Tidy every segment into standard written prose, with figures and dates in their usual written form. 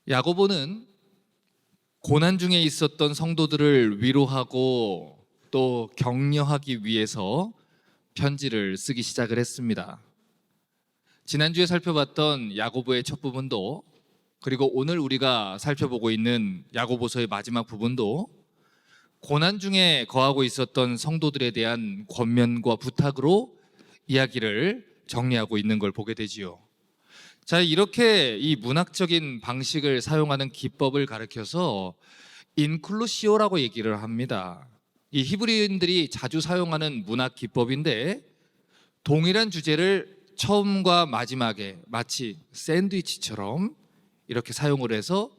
야고보는 고난 중에 있었던 성도들을 위로하고 또 격려하기 위해서 편지를 쓰기 시작을 했습니다. 지난주에 살펴봤던 야고보의 첫 부분도, 그리고 오늘 우리가 살펴보고 있는 야고보서의 마지막 부분도 고난 중에 거하고 있었던 성도들에 대한 권면과 부탁으로 이야기를 정리하고 있는 걸 보게 되지요. 자, 이렇게 이 문학적인 방식을 사용하는 기법을 가르쳐서 인클루시오라고 얘기를 합니다. 이 히브리인들이 자주 사용하는 문학 기법인데, 동일한 주제를 처음과 마지막에 마치 샌드위치처럼 이렇게 사용을 해서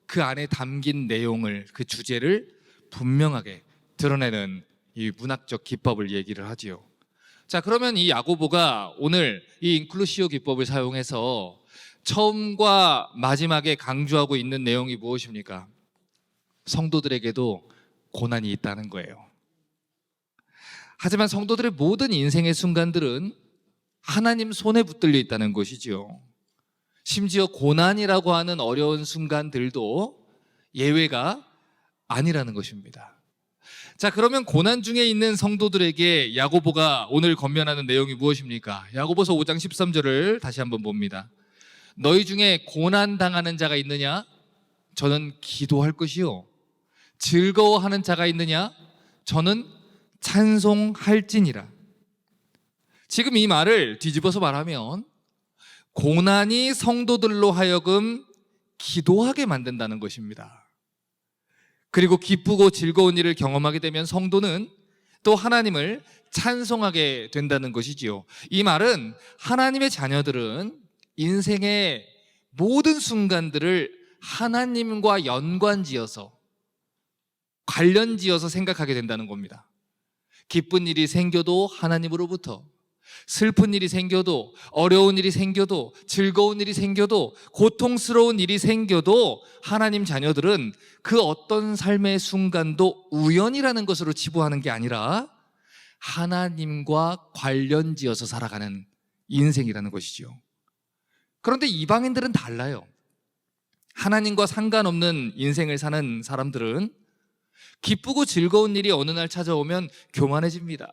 그 안에 담긴 내용을, 그 주제를 분명하게 드러내는 이 문학적 기법을 얘기를 하지요. 자, 그러면 이 야고보가 오늘 이 인클루시오 기법을 사용해서 처음과 마지막에 강조하고 있는 내용이 무엇입니까? 성도들에게도 고난이 있다는 거예요. 하지만 성도들의 모든 인생의 순간들은 하나님 손에 붙들려 있다는 것이지요. 심지어 고난이라고 하는 어려운 순간들도 예외가 아니라는 것입니다. 자, 그러면 고난 중에 있는 성도들에게 야고보가 오늘 권면하는 내용이 무엇입니까? 야고보서 5장 13절을 다시 한번 봅니다. 너희 중에 고난 당하는 자가 있느냐? 저는 기도할 것이요. 즐거워하는 자가 있느냐? 저는 찬송할지니라. 지금 이 말을 뒤집어서 말하면 고난이 성도들로 하여금 기도하게 만든다는 것입니다. 그리고 기쁘고 즐거운 일을 경험하게 되면 성도는 또 하나님을 찬송하게 된다는 것이지요. 이 말은 하나님의 자녀들은 인생의 모든 순간들을 하나님과 연관지어서, 관련지어서 생각하게 된다는 겁니다. 기쁜 일이 생겨도 하나님으로부터, 슬픈 일이 생겨도, 어려운 일이 생겨도, 즐거운 일이 생겨도, 고통스러운 일이 생겨도 하나님 자녀들은 그 어떤 삶의 순간도 우연이라는 것으로 치부하는 게 아니라 하나님과 관련지어서 살아가는 인생이라는 것이죠. 그런데 이방인들은 달라요. 하나님과 상관없는 인생을 사는 사람들은 기쁘고 즐거운 일이 어느 날 찾아오면 교만해집니다.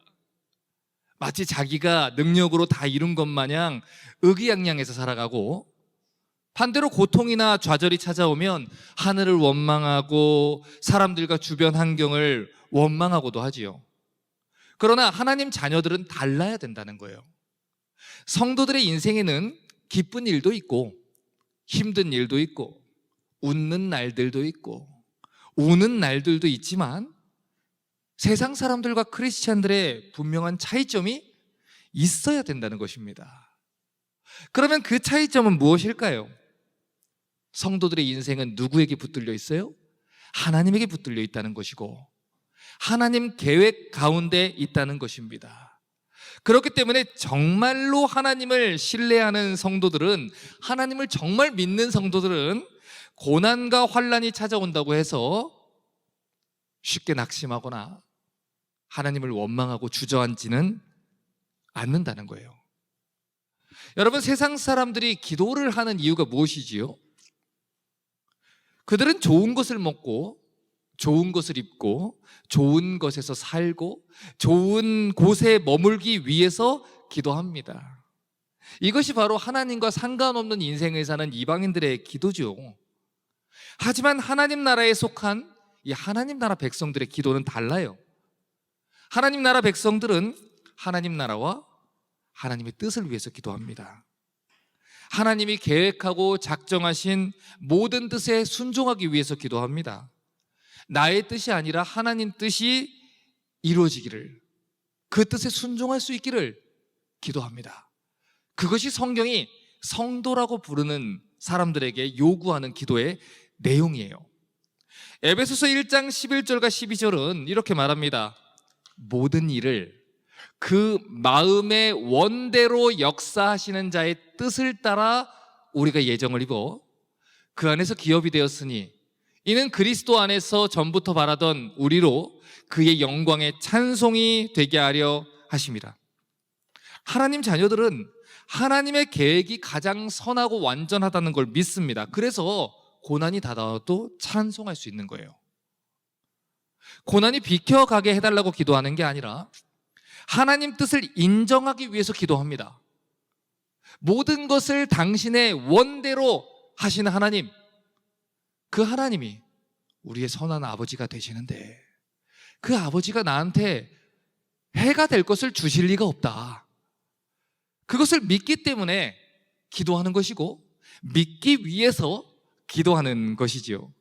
마치 자기가 능력으로 다 이룬 것 마냥 의기양양해서 살아가고, 반대로 고통이나 좌절이 찾아오면 하늘을 원망하고 사람들과 주변 환경을 원망하고도 하지요. 그러나 하나님 자녀들은 달라야 된다는 거예요. 성도들의 인생에는 기쁜 일도 있고 힘든 일도 있고 웃는 날들도 있고 우는 날들도 있지만 세상 사람들과 크리스찬들의 분명한 차이점이 있어야 된다는 것입니다. 그러면 그 차이점은 무엇일까요? 성도들의 인생은 누구에게 붙들려 있어요? 하나님에게 붙들려 있다는 것이고 하나님 계획 가운데 있다는 것입니다. 그렇기 때문에 정말로 하나님을 신뢰하는 성도들은, 하나님을 정말 믿는 성도들은 고난과 환난이 찾아온다고 해서 쉽게 낙심하거나 하나님을 원망하고 주저앉지는 않는다는 거예요. 여러분, 세상 사람들이 기도를 하는 이유가 무엇이지요? 그들은 좋은 것을 먹고 좋은 것을 입고 좋은 것에서 살고 좋은 곳에 머물기 위해서 기도합니다. 이것이 바로 하나님과 상관없는 인생을 사는 이방인들의 기도죠. 하지만 하나님 나라에 속한 이 하나님 나라 백성들의 기도는 달라요. 하나님 나라 백성들은 하나님 나라와 하나님의 뜻을 위해서 기도합니다. 하나님이 계획하고 작정하신 모든 뜻에 순종하기 위해서 기도합니다. 나의 뜻이 아니라 하나님 뜻이 이루어지기를, 그 뜻에 순종할 수 있기를 기도합니다. 그것이 성경이 성도라고 부르는 사람들에게 요구하는 기도의 내용이에요. 에베소서 1장 11절과 12절은 이렇게 말합니다. 모든 일을 그 마음의 원대로 역사하시는 자의 뜻을 따라 우리가 예정을 입어 그 안에서 기업이 되었으니 이는 그리스도 안에서 전부터 바라던 우리로 그의 영광의 찬송이 되게 하려 하심이라. 하나님 자녀들은 하나님의 계획이 가장 선하고 완전하다는 걸 믿습니다. 그래서 고난이 다가와도 찬송할 수 있는 거예요. 고난이 비켜가게 해달라고 기도하는 게 아니라 하나님 뜻을 인정하기 위해서 기도합니다. 모든 것을 당신의 원대로 하시는 하나님, 그 하나님이 우리의 선한 아버지가 되시는데 그 아버지가 나한테 해가 될 것을 주실 리가 없다. 그것을 믿기 때문에 기도하는 것이고 믿기 위해서 기도하는 것이지요.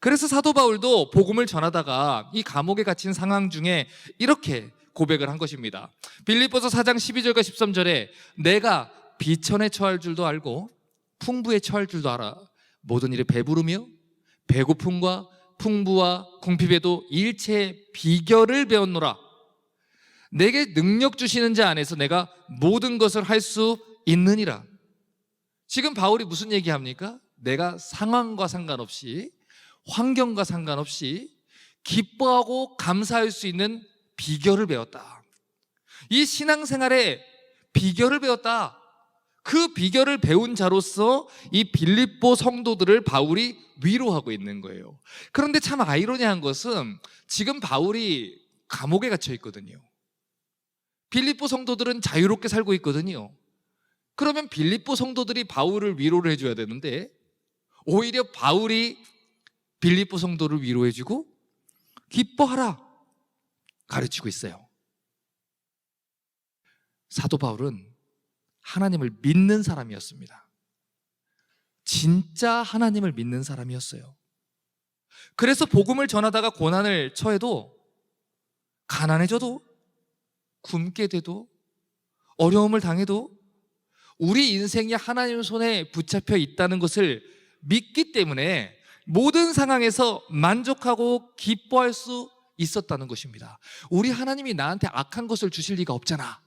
그래서 사도 바울도 복음을 전하다가 이 감옥에 갇힌 상황 중에 이렇게 고백을 한 것입니다. 빌립보서 4장 12절과 13절에 내가 비천에 처할 줄도 알고 풍부에 처할 줄도 알아. 모든 일에 배부르며 배고픔과 풍부와 궁핍에도 일체의 비결을 배웠노라. 내게 능력 주시는 자 안에서 내가 모든 것을 할 수 있느니라. 지금 바울이 무슨 얘기합니까? 내가 상황과 상관없이 환경과 상관없이 기뻐하고 감사할 수 있는 비결을 배웠다. 이 신앙생활의 비결을 배웠다. 그 비결을 배운 자로서 이 빌립보 성도들을 바울이 위로하고 있는 거예요. 그런데 참 아이러니한 것은 지금 바울이 감옥에 갇혀 있거든요. 빌립보 성도들은 자유롭게 살고 있거든요. 그러면 빌립보 성도들이 바울을 위로를 해줘야 되는데 오히려 바울이 빌립보 성도를 위로해주고 기뻐하라 가르치고 있어요. 사도 바울은 하나님을 믿는 사람이었습니다. 진짜 하나님을 믿는 사람이었어요. 그래서 복음을 전하다가 고난을 처해도 가난해져도 굶게 돼도 어려움을 당해도 우리 인생이 하나님 손에 붙잡혀 있다는 것을 믿기 때문에 모든 상황에서 만족하고 기뻐할 수 있었다는 것입니다. 우리 하나님이 나한테 악한 것을 주실 리가 없잖아.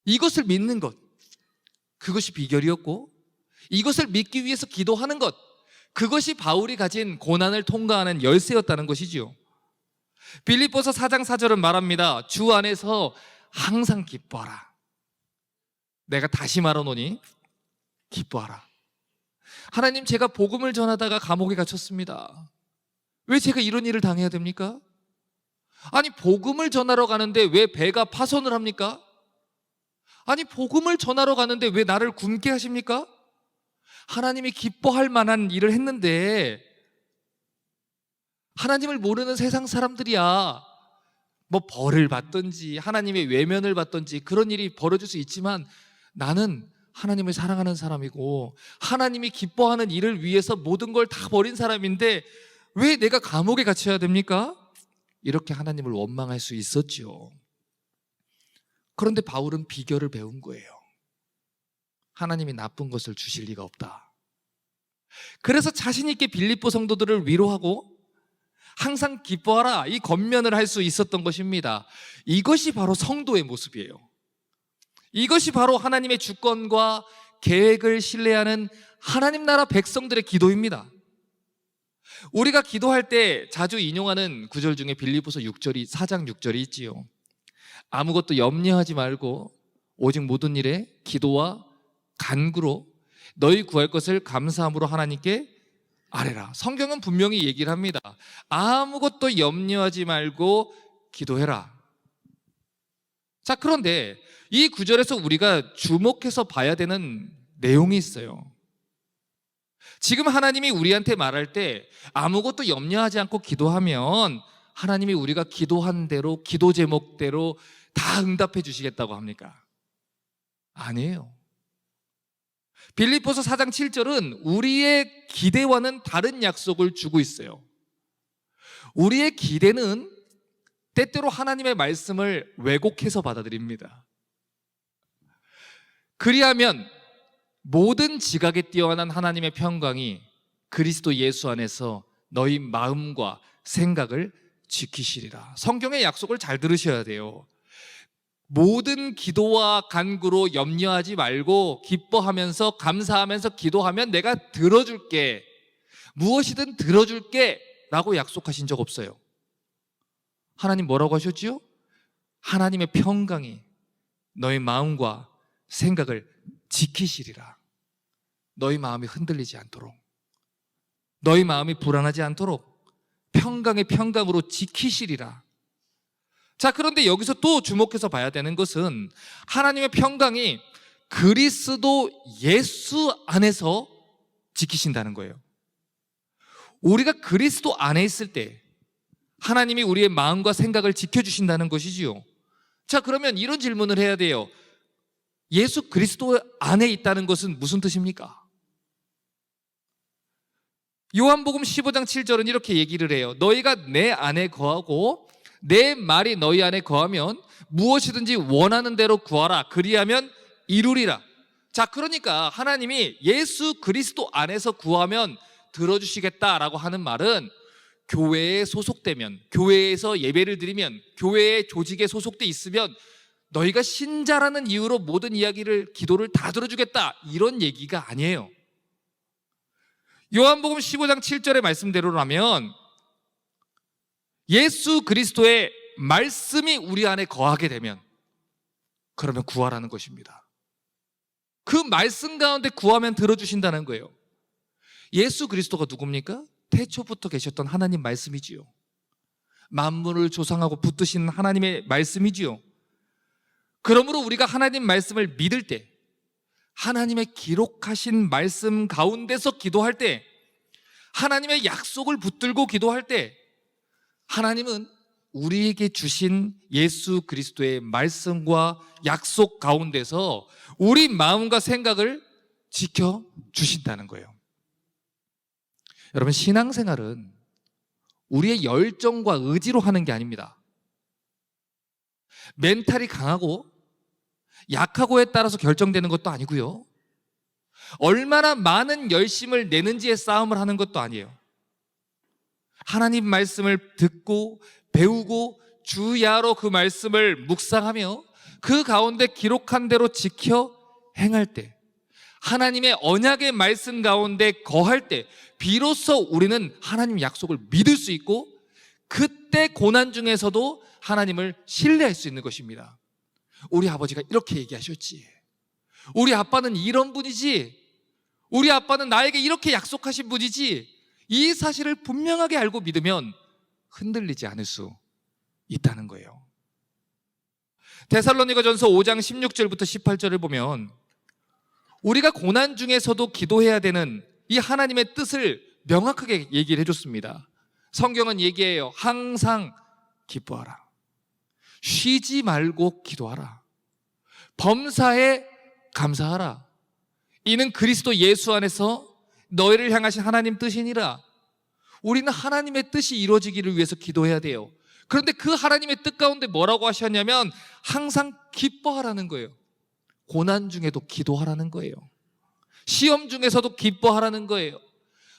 이것을 믿는 것, 그것이 비결이었고 이것을 믿기 위해서 기도하는 것, 그것이 바울이 가진 고난을 통과하는 열쇠였다는 것이지요. 빌립보서 4장 4절은 말합니다. 주 안에서 항상 기뻐하라. 내가 다시 말하노니 기뻐하라. 하나님, 제가 복음을 전하다가 감옥에 갇혔습니다. 왜 제가 이런 일을 당해야 됩니까? 아니, 복음을 전하러 가는데 왜 배가 파손을 합니까? 아니, 복음을 전하러 가는데 왜 나를 굶게 하십니까? 하나님이 기뻐할 만한 일을 했는데 하나님을 모르는 세상 사람들이야 뭐 벌을 받든지 하나님의 외면을 받든지 그런 일이 벌어질 수 있지만 나는 하나님을 사랑하는 사람이고 하나님이 기뻐하는 일을 위해서 모든 걸 다 버린 사람인데 왜 내가 감옥에 갇혀야 됩니까? 이렇게 하나님을 원망할 수 있었죠. 그런데 바울은 비결을 배운 거예요. 하나님이 나쁜 것을 주실 리가 없다. 그래서 자신 있게 빌립보 성도들을 위로하고 항상 기뻐하라, 이 권면을 할 수 있었던 것입니다. 이것이 바로 성도의 모습이에요. 이것이 바로 하나님의 주권과 계획을 신뢰하는 하나님 나라 백성들의 기도입니다. 우리가 기도할 때 자주 인용하는 구절 중에 빌립보서 6절이 4장 6절이 있지요. 아무것도 염려하지 말고 오직 모든 일에 기도와 간구로 너희 구할 것을 감사함으로 하나님께 아뢰라. 성경은 분명히 얘기를 합니다. 아무것도 염려하지 말고 기도해라. 자, 그런데 이 구절에서 우리가 주목해서 봐야 되는 내용이 있어요. 지금 하나님이 우리한테 말할 때 아무것도 염려하지 않고 기도하면 하나님이 우리가 기도한 대로, 기도 제목대로 다 응답해 주시겠다고 합니까? 아니에요. 빌립보서 4장 7절은 우리의 기대와는 다른 약속을 주고 있어요. 우리의 기대는 때때로 하나님의 말씀을 왜곡해서 받아들입니다. 그리하면 모든 지각에 뛰어난 하나님의 평강이 그리스도 예수 안에서 너희 마음과 생각을 지키시리라. 성경의 약속을 잘 들으셔야 돼요. 모든 기도와 간구로 염려하지 말고 기뻐하면서 감사하면서 기도하면 내가 들어줄게, 무엇이든 들어줄게 라고 약속하신 적 없어요. 하나님 뭐라고 하셨지요? 하나님의 평강이 너희 마음과 생각을 지키시리라. 너희 마음이 흔들리지 않도록. 너희 마음이 불안하지 않도록 평강의 평강으로 지키시리라. 자, 그런데 여기서 또 주목해서 봐야 되는 것은 하나님의 평강이 그리스도 예수 안에서 지키신다는 거예요. 우리가 그리스도 안에 있을 때 하나님이 우리의 마음과 생각을 지켜주신다는 것이지요. 자, 그러면 이런 질문을 해야 돼요. 예수 그리스도 안에 있다는 것은 무슨 뜻입니까? 요한복음 15장 7절은 이렇게 얘기를 해요. 너희가 내 안에 거하고 내 말이 너희 안에 거하면 무엇이든지 원하는 대로 구하라. 그리하면 이루리라. 자, 그러니까 하나님이 예수 그리스도 안에서 구하면 들어주시겠다라고 하는 말은 교회에 소속되면, 교회에서 예배를 드리면, 교회의 조직에 소속돼 있으면 너희가 신자라는 이유로 모든 이야기를, 기도를 다 들어주겠다, 이런 얘기가 아니에요. 요한복음 15장 7절의 말씀대로라면 예수 그리스도의 말씀이 우리 안에 거하게 되면 그러면 구하라는 것입니다. 그 말씀 가운데 구하면 들어주신다는 거예요. 예수 그리스도가 누굽니까? 태초부터 계셨던 하나님 말씀이지요. 만물을 조성하고 붙드신 하나님의 말씀이지요. 그러므로 우리가 하나님 말씀을 믿을 때, 하나님의 기록하신 말씀 가운데서 기도할 때, 하나님의 약속을 붙들고 기도할 때, 하나님은 우리에게 주신 예수 그리스도의 말씀과 약속 가운데서 우리 마음과 생각을 지켜주신다는 거예요. 여러분, 신앙생활은 우리의 열정과 의지로 하는 게 아닙니다. 멘탈이 강하고 약하고에 따라서 결정되는 것도 아니고요, 얼마나 많은 열심을 내는지의 싸움을 하는 것도 아니에요. 하나님 말씀을 듣고 배우고 주야로 그 말씀을 묵상하며 그 가운데 기록한 대로 지켜 행할 때, 하나님의 언약의 말씀 가운데 거할 때 비로소 우리는 하나님 약속을 믿을 수 있고, 그때 고난 중에서도 하나님을 신뢰할 수 있는 것입니다. 우리 아버지가 이렇게 얘기하셨지, 우리 아빠는 이런 분이지, 우리 아빠는 나에게 이렇게 약속하신 분이지, 이 사실을 분명하게 알고 믿으면 흔들리지 않을 수 있다는 거예요. 데살로니가전서 5장 16절부터 18절을 보면 우리가 고난 중에서도 기도해야 되는 이 하나님의 뜻을 명확하게 얘기를 해줬습니다. 성경은 얘기해요. 항상 기뻐하라. 쉬지 말고 기도하라. 범사에 감사하라. 이는 그리스도 예수 안에서 너희를 향하신 하나님 뜻이니라. 우리는 하나님의 뜻이 이루어지기를 위해서 기도해야 돼요. 그런데 그 하나님의 뜻 가운데 뭐라고 하셨냐면 항상 기뻐하라는 거예요. 고난 중에도 기도하라는 거예요. 시험 중에서도 기뻐하라는 거예요.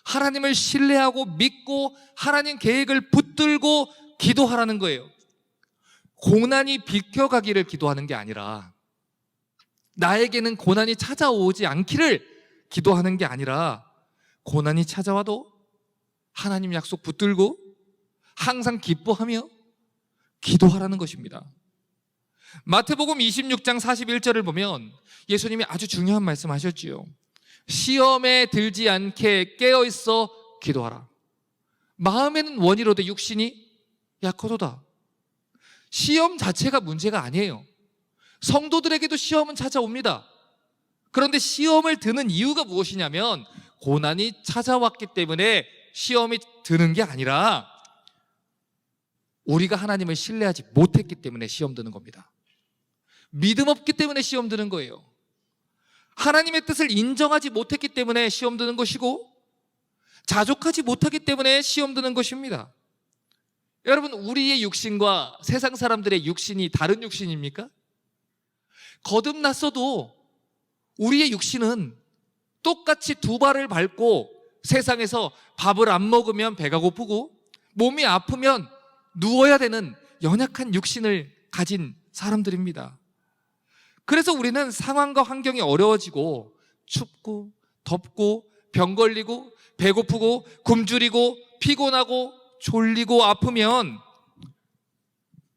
하나님을 신뢰하고 믿고 하나님 계획을 붙들고 기도하라는 거예요. 고난이 비켜가기를 기도하는 게 아니라, 나에게는 고난이 찾아오지 않기를 기도하는 게 아니라, 고난이 찾아와도 하나님 약속 붙들고 항상 기뻐하며 기도하라는 것입니다. 마태복음 26장 41절을 보면 예수님이 아주 중요한 말씀 하셨지요. 시험에 들지 않게 깨어있어 기도하라. 마음에는 원이로되 육신이 약하도다. 시험 자체가 문제가 아니에요. 성도들에게도 시험은 찾아옵니다. 그런데 시험을 드는 이유가 무엇이냐면 고난이 찾아왔기 때문에 시험이 드는 게 아니라 우리가 하나님을 신뢰하지 못했기 때문에 시험 드는 겁니다. 믿음 없기 때문에 시험 드는 거예요. 하나님의 뜻을 인정하지 못했기 때문에 시험 드는 것이고, 자족하지 못하기 때문에 시험 드는 것입니다. 여러분, 우리의 육신과 세상 사람들의 육신이 다른 육신입니까? 거듭났어도 우리의 육신은 똑같이 두 발을 밟고 세상에서 밥을 안 먹으면 배가 고프고 몸이 아프면 누워야 되는 연약한 육신을 가진 사람들입니다. 그래서 우리는 상황과 환경이 어려워지고 춥고 덥고 병 걸리고 배고프고 굶주리고 피곤하고 졸리고 아프면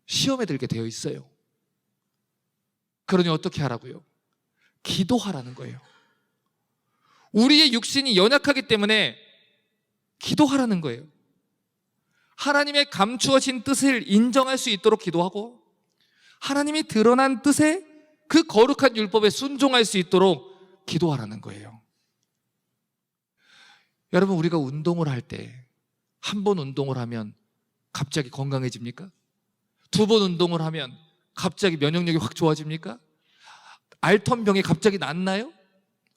시험에 들게 되어 있어요. 그러니 어떻게 하라고요? 기도하라는 거예요. 우리의 육신이 연약하기 때문에 기도하라는 거예요. 하나님의 감추어진 뜻을 인정할 수 있도록 기도하고 하나님이 드러난 뜻에 그 거룩한 율법에 순종할 수 있도록 기도하라는 거예요. 여러분, 우리가 운동을 할 때 한 번 운동을 하면 갑자기 건강해집니까? 두 번 운동을 하면 갑자기 면역력이 확 좋아집니까? 앓던 병이 갑자기 낫나요?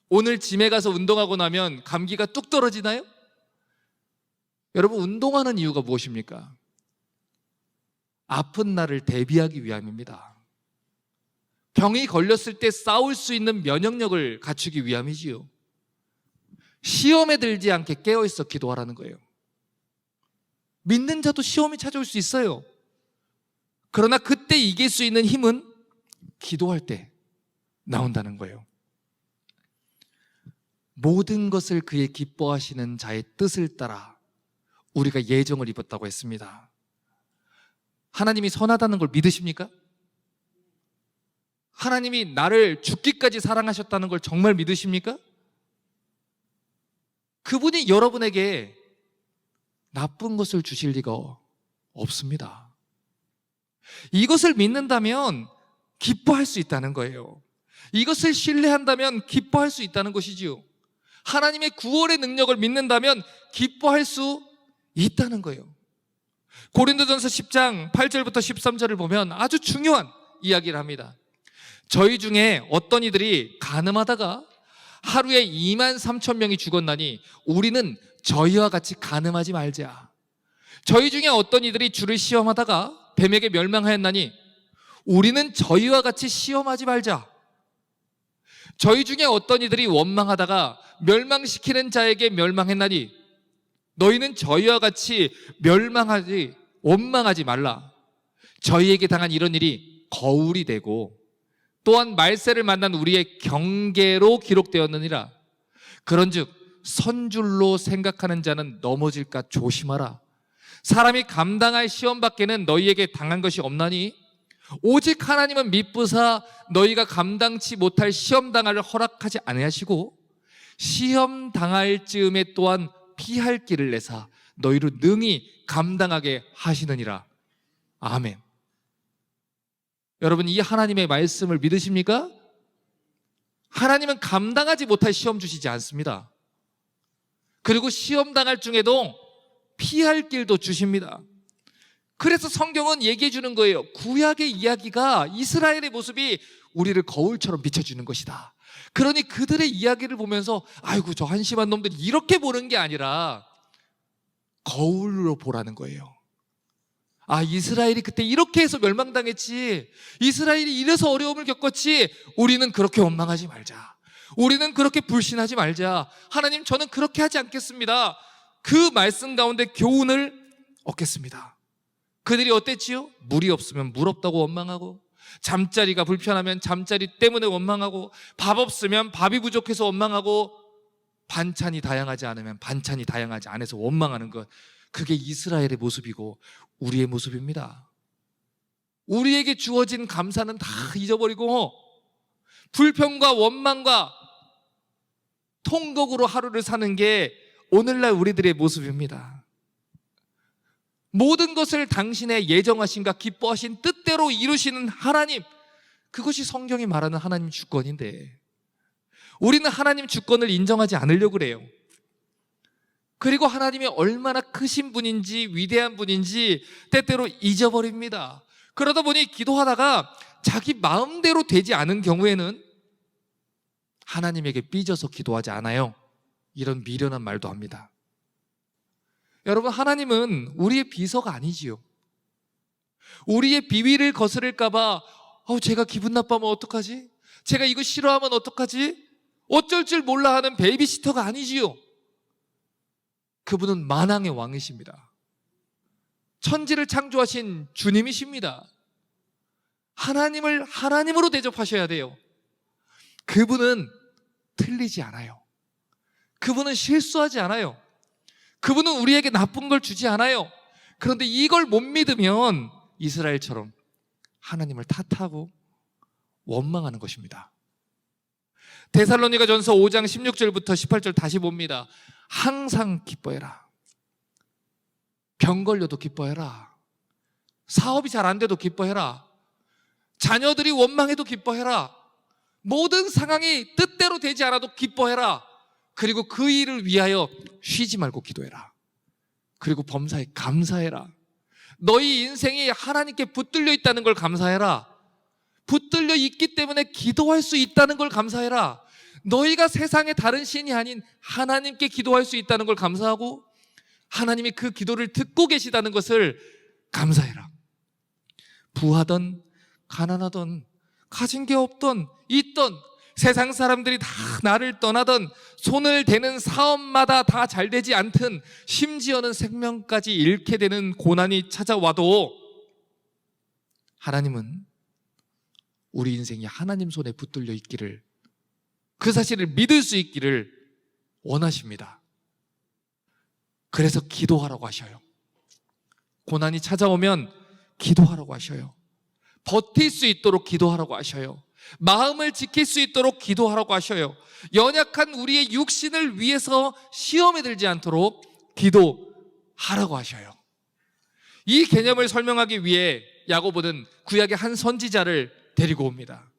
오늘 짐에 가서 운동하고 나면 감기가 뚝 떨어지나요? 여러분, 운동하는 이유가 무엇입니까? 아픈 날을 대비하기 위함입니다. 병이 걸렸을 때 싸울 수 있는 면역력을 갖추기 위함이지요. 시험에 들지 않게 깨어있어 기도하라는 거예요. 믿는 자도 시험이 찾아올 수 있어요. 그러나 그때 이길 수 있는 힘은 기도할 때 나온다는 거예요. 모든 것을 그의 기뻐하시는 자의 뜻을 따라 우리가 예정을 입었다고 했습니다. 하나님이 선하다는 걸 믿으십니까? 하나님이 나를 죽기까지 사랑하셨다는 걸 정말 믿으십니까? 그분이 여러분에게 나쁜 것을 주실 리가 없습니다. 이것을 믿는다면 기뻐할 수 있다는 거예요. 이것을 신뢰한다면 기뻐할 수 있다는 것이지요. 하나님의 구원의 능력을 믿는다면 기뻐할 수 있다는 거예요. 고린도전서 10장 8절부터 13절을 보면 아주 중요한 이야기를 합니다. 저희 중에 어떤 이들이 간음하다가 하루에 2만 3천 명이 죽었나니 우리는 저희와 같이 간음하지 말자. 저희 중에 어떤 이들이 주를 시험하다가 뱀에게 멸망하였나니 우리는 저희와 같이 시험하지 말자. 저희 중에 어떤 이들이 원망하다가 멸망시키는 자에게 멸망했나니 너희는 저희와 같이 원망하지 말라. 저희에게 당한 이런 일이 거울이 되고 또한 말세를 만난 우리의 경계로 기록되었느니라. 그런즉 선줄로 생각하는 자는 넘어질까 조심하라. 사람이 감당할 시험 밖에는 너희에게 당한 것이 없나니 오직 하나님은 미쁘사 너희가 감당치 못할 시험 당할을 허락하지 아니하시고 시험 당할 즈음에 또한 피할 길을 내사 너희로 능히 감당하게 하시느니라. 아멘. 여러분, 이 하나님의 말씀을 믿으십니까? 하나님은 감당하지 못할 시험 주시지 않습니다. 그리고 시험 당할 중에도 피할 길도 주십니다. 그래서 성경은 얘기해 주는 거예요. 구약의 이야기가 이스라엘의 모습이 우리를 거울처럼 비춰주는 것이다. 그러니 그들의 이야기를 보면서 아이고 저 한심한 놈들이 이렇게 보는 게 아니라 거울로 보라는 거예요. 아, 이스라엘이 그때 이렇게 해서 멸망당했지, 이스라엘이 이래서 어려움을 겪었지, 우리는 그렇게 원망하지 말자. 우리는 그렇게 불신하지 말자. 하나님, 저는 그렇게 하지 않겠습니다. 그 말씀 가운데 교훈을 얻겠습니다. 그들이 어땠지요? 물이 없으면 물 없다고 원망하고, 잠자리가 불편하면 잠자리 때문에 원망하고, 밥 없으면 밥이 부족해서 원망하고, 반찬이 다양하지 않으면 반찬이 다양하지 않아서 원망하는 것, 그게 이스라엘의 모습이고 우리의 모습입니다. 우리에게 주어진 감사는 다 잊어버리고 불평과 원망과 통곡으로 하루를 사는 게 오늘날 우리들의 모습입니다. 모든 것을 당신의 예정하신가 기뻐하신 뜻대로 이루시는 하나님, 그것이 성경이 말하는 하나님 주권인데 우리는 하나님 주권을 인정하지 않으려고 그래요. 그리고 하나님이 얼마나 크신 분인지 위대한 분인지 때때로 잊어버립니다. 그러다 보니 기도하다가 자기 마음대로 되지 않은 경우에는 하나님에게 삐져서 기도하지 않아요. 이런 미련한 말도 합니다. 여러분, 하나님은 우리의 비서가 아니지요. 우리의 비위를 거스를까봐 제가 기분 나빠하면 어떡하지? 제가 이거 싫어하면 어떡하지? 어쩔 줄 몰라 하는 베이비시터가 아니지요. 그분은 만왕의 왕이십니다. 천지를 창조하신 주님이십니다. 하나님을 하나님으로 대접하셔야 돼요. 그분은 틀리지 않아요. 그분은 실수하지 않아요. 그분은 우리에게 나쁜 걸 주지 않아요. 그런데 이걸 못 믿으면 이스라엘처럼 하나님을 탓하고 원망하는 것입니다. 데살로니가전서 5장 16절부터 18절 다시 봅니다. 항상 기뻐해라. 병 걸려도 기뻐해라. 사업이 잘 안 돼도 기뻐해라. 자녀들이 원망해도 기뻐해라. 모든 상황이 뜻대로 되지 않아도 기뻐해라. 그리고 그 일을 위하여 쉬지 말고 기도해라. 그리고 범사에 감사해라. 너희 인생이 하나님께 붙들려 있다는 걸 감사해라. 붙들려 있기 때문에 기도할 수 있다는 걸 감사해라. 너희가 세상의 다른 신이 아닌 하나님께 기도할 수 있다는 걸 감사하고 하나님이 그 기도를 듣고 계시다는 것을 감사해라. 부하던 가난하던 가진 게 없던 있던 세상 사람들이 다 나를 떠나던 손을 대는 사업마다 다 잘 되지 않든 심지어는 생명까지 잃게 되는 고난이 찾아와도 하나님은 우리 인생이 하나님 손에 붙들려 있기를, 그 사실을 믿을 수 있기를 원하십니다. 그래서 기도하라고 하셔요. 고난이 찾아오면 기도하라고 하셔요. 버틸 수 있도록 기도하라고 하셔요. 마음을 지킬 수 있도록 기도하라고 하셔요. 연약한 우리의 육신을 위해서 시험에 들지 않도록 기도하라고 하셔요. 이 개념을 설명하기 위해 야고보는 구약의 한 선지자를 데리고 옵니다.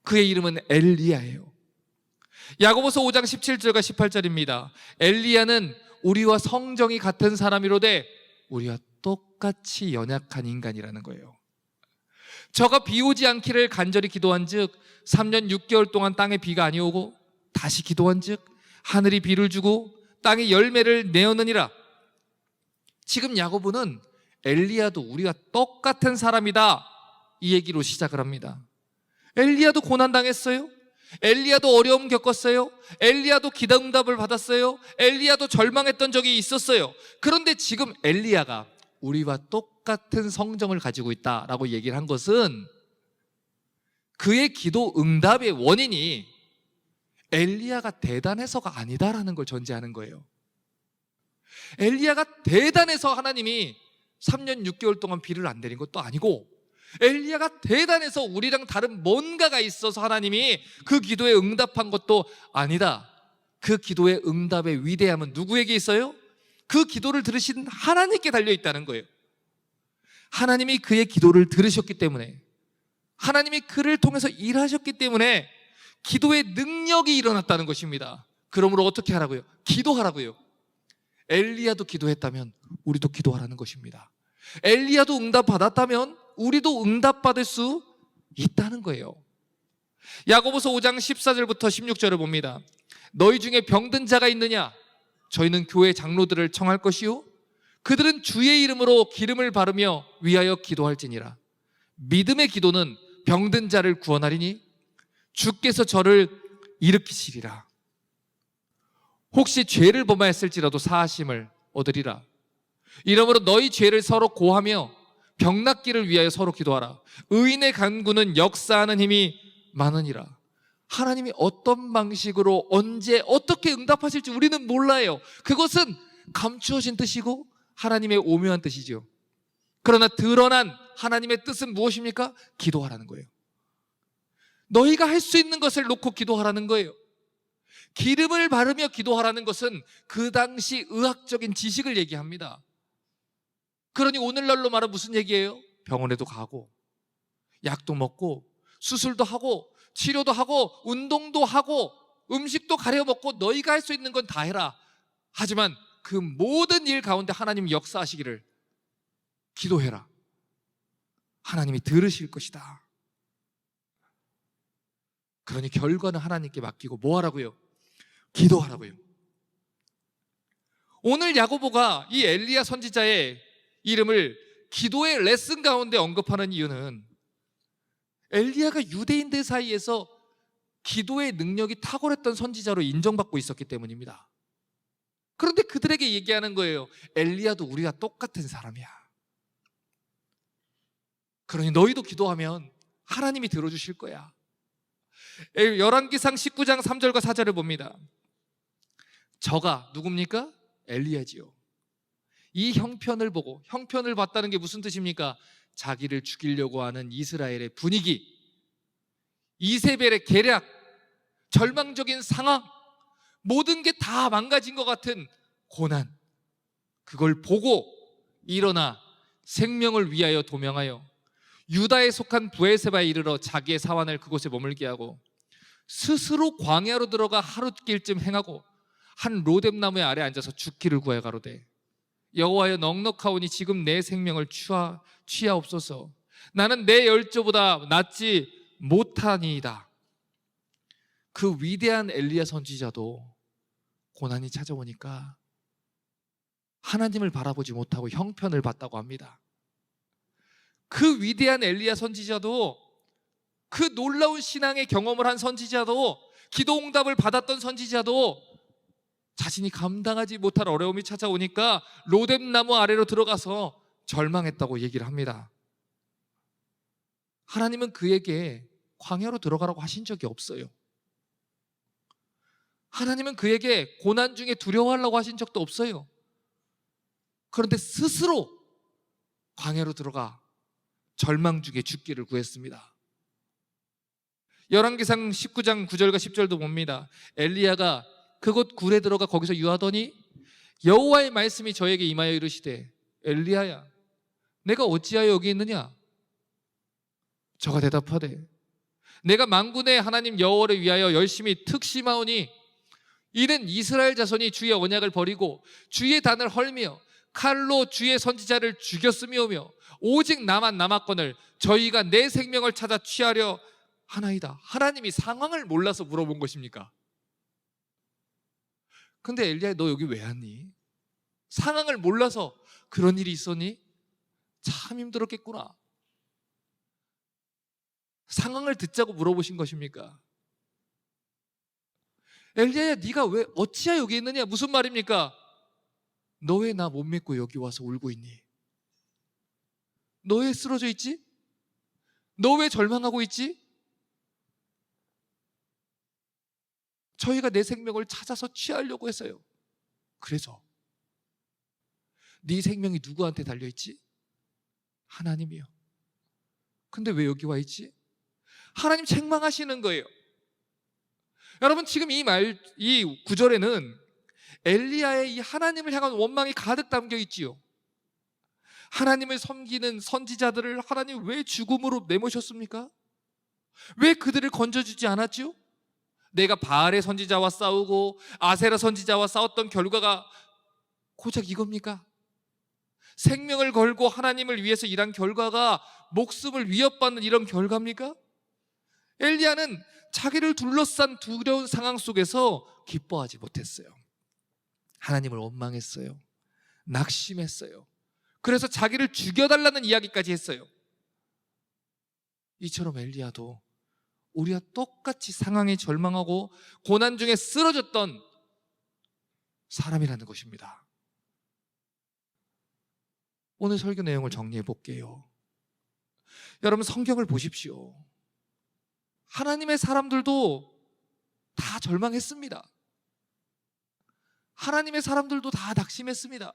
그의 이름은 엘리야예요. 야고보서 5장 17절과 18절입니다. 엘리야는 우리와 성정이 같은 사람이로되 우리와 똑같이 연약한 인간이라는 거예요. 저가 비 오지 않기를 간절히 기도한즉 3년 6개월 동안 땅에 비가 아니오고 다시 기도한즉 하늘이 비를 주고 땅에 열매를 내었느니라. 지금 야고보는 엘리야도 우리가 똑같은 사람이다, 이 얘기로 시작을 합니다. 엘리야도 고난당했어요. 엘리야도 어려움 겪었어요. 엘리야도 기도응답을 받았어요. 엘리야도 절망했던 적이 있었어요. 그런데 지금 엘리야가 우리와 똑같은 성정을 가지고 있다라고 얘기를 한 것은 그의 기도 응답의 원인이 엘리야가 대단해서가 아니다라는 걸 전제하는 거예요. 엘리야가 대단해서 하나님이 3년 6개월 동안 비를 안 내린 것도 아니고, 엘리야가 대단해서 우리랑 다른 뭔가가 있어서 하나님이 그 기도에 응답한 것도 아니다. 그 기도의 응답의 위대함은 누구에게 있어요? 그 기도를 들으신 하나님께 달려있다는 거예요. 하나님이 그의 기도를 들으셨기 때문에, 하나님이 그를 통해서 일하셨기 때문에 기도의 능력이 일어났다는 것입니다. 그러므로 어떻게 하라고요? 기도하라고요. 엘리야도 기도했다면 우리도 기도하라는 것입니다. 엘리야도 응답받았다면 우리도 응답받을 수 있다는 거예요. 야고보서 5장 14절부터 16절을 봅니다. 너희 중에 병든 자가 있느냐? 저희는 교회 장로들을 청할 것이요 그들은 주의 이름으로 기름을 바르며 위하여 기도할지니라. 믿음의 기도는 병든 자를 구원하리니 주께서 저를 일으키시리라. 혹시 죄를 범하였을지라도 사하심을 얻으리라. 이러므로 너희 죄를 서로 고하며 병 낫기를 위하여 서로 기도하라. 의인의 간구는 역사하는 힘이 많으니라. 하나님이 어떤 방식으로 언제 어떻게 응답하실지 우리는 몰라요. 그것은 감추어진 뜻이고 하나님의 오묘한 뜻이죠. 그러나 드러난 하나님의 뜻은 무엇입니까? 기도하라는 거예요. 너희가 할 수 있는 것을 놓고 기도하라는 거예요. 기름을 바르며 기도하라는 것은 그 당시 의학적인 지식을 얘기합니다. 그러니 오늘날로 말하면 무슨 얘기예요? 병원에도 가고 약도 먹고 수술도 하고 치료도 하고 운동도 하고 음식도 가려 먹고 너희가 할 수 있는 건 다 해라. 하지만 그 모든 일 가운데 하나님이 역사하시기를 기도해라. 하나님이 들으실 것이다. 그러니 결과는 하나님께 맡기고 뭐 하라고요? 기도하라고요. 오늘 야고보가 이 엘리야 선지자의 이름을 기도의 레슨 가운데 언급하는 이유는 엘리야가 유대인들 사이에서 기도의 능력이 탁월했던 선지자로 인정받고 있었기 때문입니다. 그런데 그들에게 얘기하는 거예요. 엘리야도 우리가 똑같은 사람이야. 그러니 너희도 기도하면 하나님이 들어주실 거야. 열왕기상 19장 3절과 4절을 봅니다. 저가 누굽니까? 엘리야지요. 이 형편을 보고, 형편을 봤다는 게 무슨 뜻입니까? 자기를 죽이려고 하는 이스라엘의 분위기, 이세벨의 계략, 절망적인 상황, 모든 게 다 망가진 것 같은 고난, 그걸 보고 일어나 생명을 위하여 도명하여 유다에 속한 브에세바에 이르러 자기의 사환을 그곳에 머물게 하고 스스로 광야로 들어가 하룻길쯤 행하고 한 로뎀나무의 아래 앉아서 죽기를 구하여 가로되 여호와여 넉넉하오니 지금 내 생명을 취하옵소서. 나는 내 열조보다 낫지 못하니이다. 그 위대한 엘리야 선지자도 고난이 찾아오니까 하나님을 바라보지 못하고 형편을 봤다고 합니다. 그 위대한 엘리야 선지자도, 그 놀라운 신앙의 경험을 한 선지자도, 기도응답을 받았던 선지자도 자신이 감당하지 못할 어려움이 찾아오니까 로뎀나무 아래로 들어가서 절망했다고 얘기를 합니다. 하나님은 그에게 광야로 들어가라고 하신 적이 없어요. 하나님은 그에게 고난 중에 두려워하려고 하신 적도 없어요. 그런데 스스로 광야로 들어가 절망 중에 죽기를 구했습니다. 열왕기상 19장 9절과 10절도 봅니다. 엘리야가 그곳 굴에 들어가 거기서 유하더니 여호와의 말씀이 저에게 임하여 이르시되 엘리야야 내가 어찌하여 여기 있느냐? 저가 대답하되 내가 만군의 하나님 여호와를 위하여 열심히 특심하오니 이는 이스라엘 자손이 주의 언약을 버리고 주의 단을 헐며 칼로 주의 선지자를 죽였음이오며 오직 나만 남았거늘 저희가 내 생명을 찾아 취하려 하나이다. 하나님이 상황을 몰라서 물어본 것입니까? 근데 엘리야 너 여기 왜 왔니? 상황을 몰라서 그런 일이 있었니? 참 힘들었겠구나. 상황을 듣자고 물어보신 것입니까? 엘리야야 네가 왜 어찌하여 여기 있느냐? 무슨 말입니까? 너 왜 나 못 믿고 여기 와서 울고 있니? 너 왜 쓰러져 있지? 너 왜 절망하고 있지? 저희가 내 생명을 찾아서 취하려고 했어요. 그래서 네 생명이 누구한테 달려있지? 하나님이요. 근데 왜 여기 와 있지? 하나님 책망하시는 거예요. 여러분 지금 이 구절에는 엘리야의 이 하나님을 향한 원망이 가득 담겨 있지요. 하나님을 섬기는 선지자들을 하나님 왜 죽음으로 내모셨습니까? 왜 그들을 건져주지 않았지요? 내가 바알의 선지자와 싸우고 아세라 선지자와 싸웠던 결과가 고작 이겁니까? 생명을 걸고 하나님을 위해서 일한 결과가 목숨을 위협받는 이런 결과입니까? 엘리야는 자기를 둘러싼 두려운 상황 속에서 기뻐하지 못했어요. 하나님을 원망했어요. 낙심했어요. 그래서 자기를 죽여달라는 이야기까지 했어요. 이처럼 엘리야도 우리와 똑같이 상황에 절망하고 고난 중에 쓰러졌던 사람이라는 것입니다. 오늘 설교 내용을 정리해 볼게요. 여러분 성경을 보십시오. 하나님의 사람들도 다 절망했습니다. 하나님의 사람들도 다 낙심했습니다.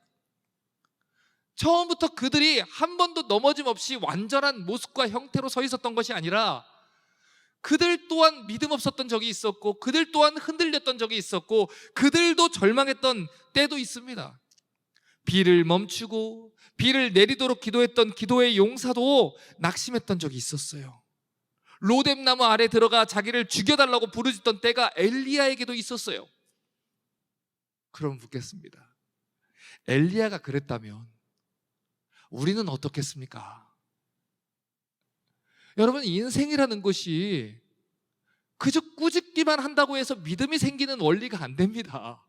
처음부터 그들이 한 번도 넘어짐 없이 완전한 모습과 형태로 서 있었던 것이 아니라 그들 또한 믿음 없었던 적이 있었고 그들 또한 흔들렸던 적이 있었고 그들도 절망했던 때도 있습니다. 비를 멈추고 비를 내리도록 기도했던 기도의 용사도 낙심했던 적이 있었어요. 로뎀나무 아래 들어가 자기를 죽여달라고 부르짖던 때가 엘리야에게도 있었어요. 그럼 묻겠습니다. 엘리야가 그랬다면 우리는 어떻겠습니까? 여러분 인생이라는 것이 그저 꾸짖기만 한다고 해서 믿음이 생기는 원리가 안 됩니다.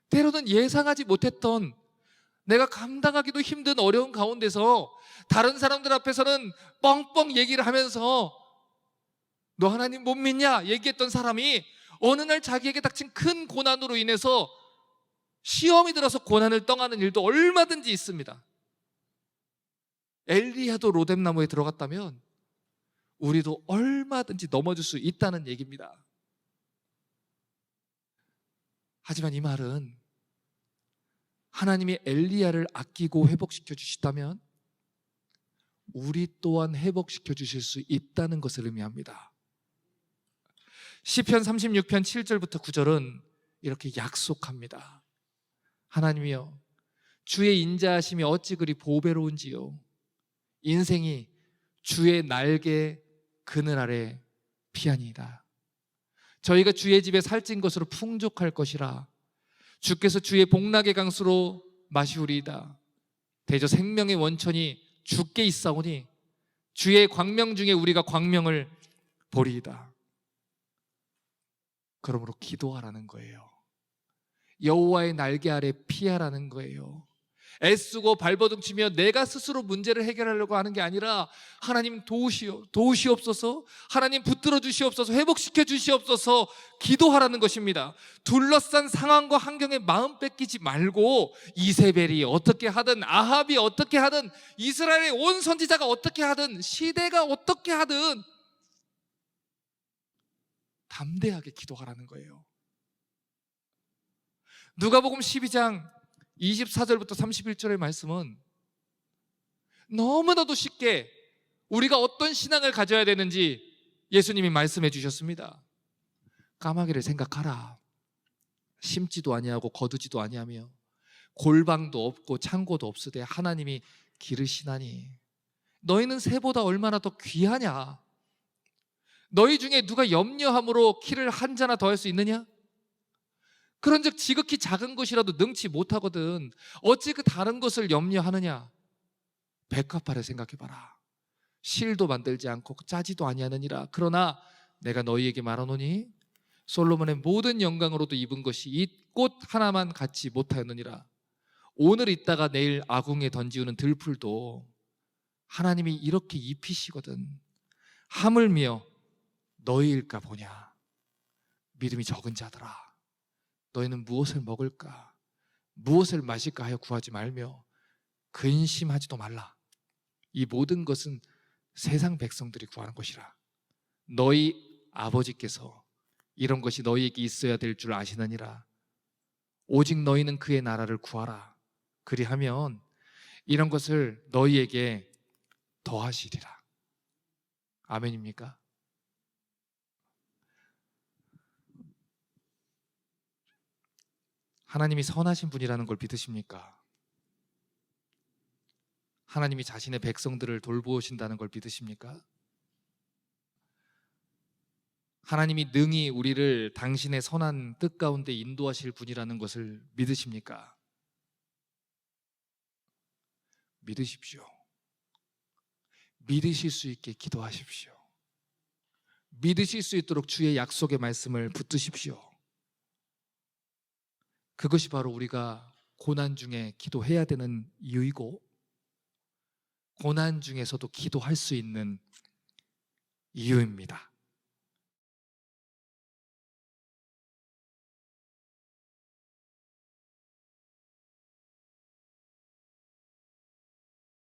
때로는 예상하지 못했던 내가 감당하기도 힘든 어려운 가운데서 다른 사람들 앞에서는 뻥뻥 얘기를 하면서 너 하나님 못 믿냐? 얘기했던 사람이 어느 날 자기에게 닥친 큰 고난으로 인해서 시험이 들어서 고난을 떠나는 일도 얼마든지 있습니다. 엘리야도 로뎀나무에 들어갔다면 우리도 얼마든지 넘어질 수 있다는 얘기입니다. 하지만 이 말은 하나님이 엘리야를 아끼고 회복시켜 주시다면 우리 또한 회복시켜 주실 수 있다는 것을 의미합니다. 시편 36편 7절부터 9절은 이렇게 약속합니다. 하나님이여, 주의 인자하심이 어찌 그리 보배로운지요. 인생이 주의 날개 그늘 아래 피하니이다. 저희가 주의 집에 살찐 것으로 풍족할 것이라. 주께서 주의 복락의 강수로 마시우리이다. 대저 생명의 원천이 주께 있사오니 주의 광명 중에 우리가 광명을 보리이다. 그러므로 기도하라는 거예요. 여호와의 날개 아래 피하라는 거예요. 애쓰고 발버둥치며 내가 스스로 문제를 해결하려고 하는 게 아니라 하나님 도우시옵소서, 하나님 붙들어 주시옵소서, 회복시켜 주시옵소서 기도하라는 것입니다. 둘러싼 상황과 환경에 마음 뺏기지 말고 이세벨이 어떻게 하든, 아합이 어떻게 하든, 이스라엘의 온 선지자가 어떻게 하든, 시대가 어떻게 하든 담대하게 기도하라는 거예요. 누가복음 12장 24절부터 31절의 말씀은 너무나도 쉽게 우리가 어떤 신앙을 가져야 되는지 예수님이 말씀해 주셨습니다. 까마귀를 생각하라. 심지도 아니하고 거두지도 아니하며 골방도 없고 창고도 없으되 하나님이 기르시나니 너희는 새보다 얼마나 더 귀하냐? 너희 중에 누가 염려함으로 키를 한 자나 더할 수 있느냐? 그런즉 지극히 작은 것이라도 능치 못하거든 어찌 그 다른 것을 염려하느냐? 백합화를 생각해봐라. 실도 만들지 않고 짜지도 아니하느니라. 그러나 내가 너희에게 말하노니 솔로몬의 모든 영광으로도 입은 것이 이 꽃 하나만 갖지 못하였느니라. 오늘 있다가 내일 아궁이에 던지우는 들풀도 하나님이 이렇게 입히시거든. 하물며 너희일까 보냐? 믿음이 적은 자들아, 너희는 무엇을 먹을까, 무엇을 마실까 하여 구하지 말며 근심하지도 말라. 이 모든 것은 세상 백성들이 구하는 것이라. 너희 아버지께서 이런 것이 너희에게 있어야 될 줄 아시느니라. 오직 너희는 그의 나라를 구하라. 그리하면 이런 것을 너희에게 더하시리라. 아멘입니까? 하나님이 선하신 분이라는 걸 믿으십니까? 하나님이 자신의 백성들을 돌보신다는 걸 믿으십니까? 하나님이 능히 우리를 당신의 선한 뜻 가운데 인도하실 분이라는 것을 믿으십니까? 믿으십시오. 믿으실 수 있게 기도하십시오. 믿으실 수 있도록 주의 약속의 말씀을 붙드십시오. 그것이 바로 우리가 고난 중에 기도해야 되는 이유이고, 고난 중에서도 기도할 수 있는 이유입니다.